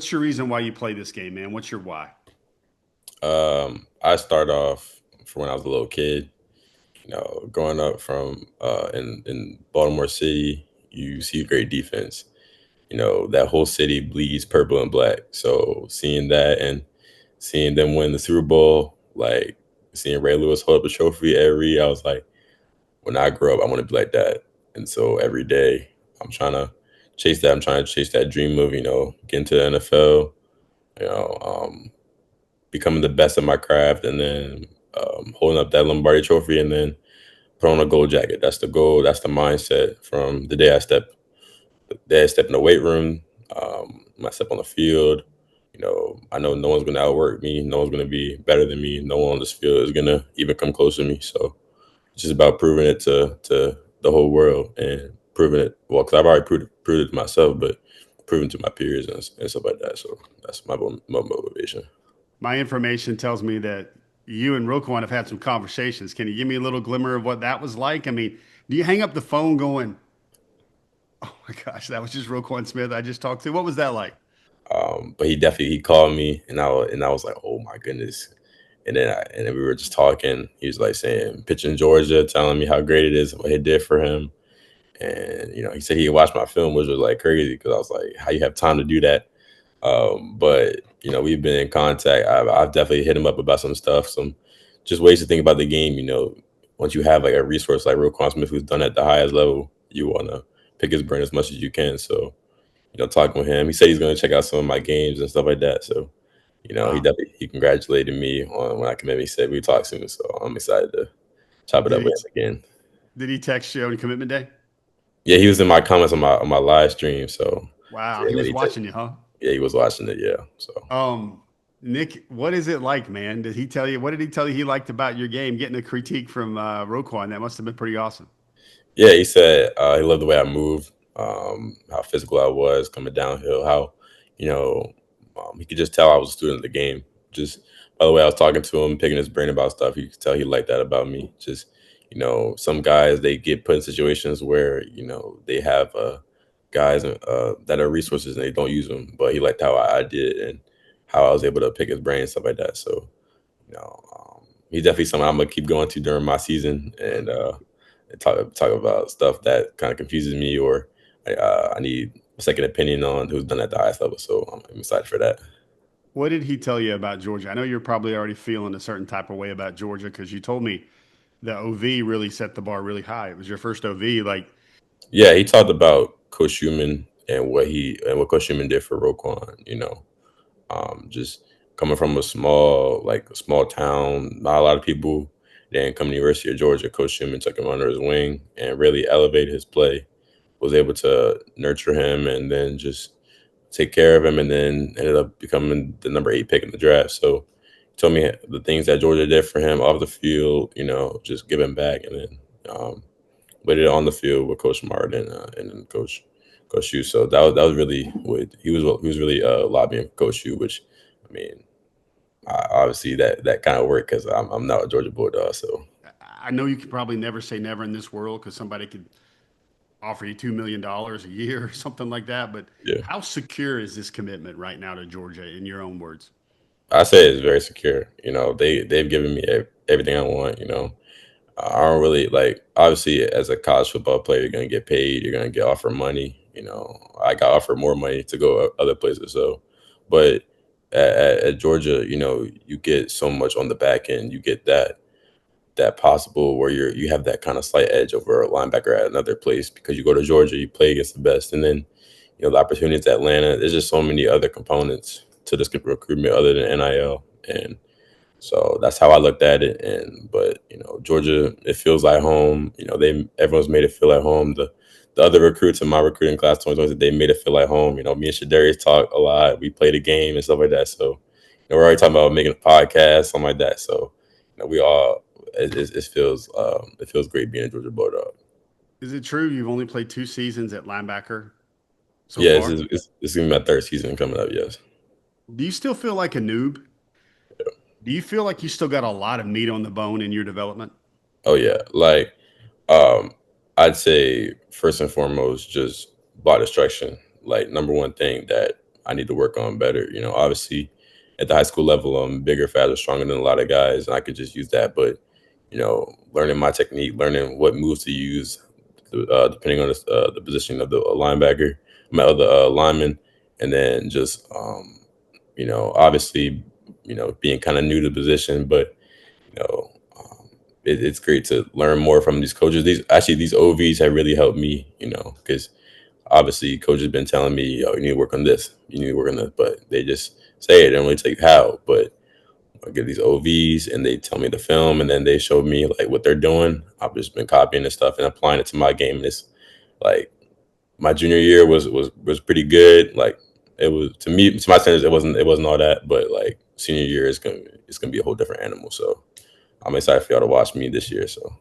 What's your reason why you play this game, man? What's your why? I start off from when I was a little kid. Growing up from in Baltimore City, you see great defense. That whole city bleeds purple and black. So seeing that and seeing them win the Super Bowl, like seeing Ray Lewis hold up a trophy every, I was like, when I grow up, I want to be like that. And so every day, I'm trying to chase that. I'm trying to chase that dream of get into the NFL. You know, um, Becoming the best at my craft, and then holding up that Lombardi Trophy, and then put on a gold jacket. That's the goal. That's the mindset from the day I step in the weight room. When I step on the field, I know no one's going to outwork me. No one's going to be better than me. No one on this field is going to even come close to me. So it's just about proving it to the whole world and proving it. Well, because I've already proved it to myself, but proving to my peers and stuff like that. So that's my motivation. My information tells me that you and Roquan have had some conversations. Can you give me a little glimmer of what that was like? I mean, do you hang up the phone going, "Oh my gosh, that was just Roquan Smith I just talked to"? What was that like? But he called me, and I was like, oh my goodness. And then we were just talking. He was like saying pitching Georgia, telling me how great it is, what he did for him. And he said he watched my film, which was like crazy because I was like, how you have time to do that? But we've been in contact. I've definitely hit him up about some stuff, some just ways to think about the game. Once you have like a resource like Roquan Smith, who's done at the highest level, you want to pick his brain as much as you can. So talking with him. He said he's going to check out some of my games and stuff like that. So, Wow. he congratulated me on when I committed. He said we talk soon, so I'm excited to chop it Did up he with him again. did he text you on commitment day? Yeah, he was in my comments on my live stream. So, Wow, he and then was watching you, huh? yeah, he was watching it. Yeah, so Um, Nick, what is it like, man? What did he tell you he liked about your game? Getting a critique from Roquan, that must have been pretty awesome. yeah, he said he loved the way I moved, how physical I was coming downhill, how you know he could just tell I was a student of the game. Just by the way I was talking to him, picking his brain about stuff, you could tell he liked that about me. Just some guys they get put in situations where they have guys that are resources and they don't use them, but he liked how I did and how I was able to pick his brain and stuff like that. So he's definitely someone I'm gonna keep going to during my season and talk about stuff that kind of confuses me or I need a second opinion on who's done at the highest level. So I'm excited for that. What did he tell you about Georgia? I know you're probably already feeling a certain type of way about Georgia because you told me the OV really set the bar really high. It was your first OV. Like, Yeah, he talked about Coach Schumann and what Coach Schumann did for Roquan. Just coming from a small town, not a lot of people. Then come to the University of Georgia, Coach Schumann took him under his wing and really elevated his play. Was able to nurture him and then just take care of him, and then ended up becoming the number 8 pick in the draft. So he told me the things that Georgia did for him off the field, just giving back, and then but it on the field with Coach Martin and then Coach Shu. So that was really what he was really lobbying for Coach Shu, which I mean, obviously that kind of worked because I'm not a Georgia Bulldog. So I know you could probably never say never in this world because somebody could offer you $2 million a year or something like that. But yeah, how secure is this commitment right now to Georgia, in your own words? I say it's very secure. They've given me everything I want. I don't really like obviously as a college football player, you're gonna get paid, you're gonna get offered money. I got offered more money to go other places. So, but at Georgia, you get so much on the back end. You get that possible where you have that kind of slight edge over a linebacker at another place because you go to Georgia, you play against the best, and then the opportunities at Atlanta. There's just so many other components to this recruitment other than NIL, and so that's how I looked at it. And but Georgia, it feels like home. Everyone's made it feel like home. The other recruits in my recruiting class 2020, they made it feel like home. Me and Shadarius talk a lot. We played a game and stuff like that. So we're already talking about making a podcast, something like that. So we all it feels great being a Georgia Bulldog. Is it true you've only played 2 seasons at linebacker so Yeah, far? it's gonna be my third season coming up. Yes. Do you still feel like a noob? Do you feel like you still got a lot of meat on the bone in your development? Oh yeah. Like um, I'd say first and foremost, just body destruction. Like number one thing that I need to work on better. You know, obviously at the high school level, I'm bigger, faster, stronger than a lot of guys, and I could just use that. But you know, learning my technique, learning what moves to use, depending on the position of the linebacker, my other lineman, and then just you know, obviously, you know, being kind of new to the position, but you know, it's great to learn more from these coaches. These OVs have really helped me, you know, because obviously coaches have been telling me, oh, you need to work on this, you need to work on this, but they just say it, they don't really tell you how. But I get these OVs and they tell me the film, and then they show me like what they're doing. I've just been copying this stuff and applying it to my game. And it's like my junior year was pretty good. Like it was, to me, to my standards, it wasn't all that, but like senior year is gonna be a whole different animal. So I'm excited for y'all to watch me this year. So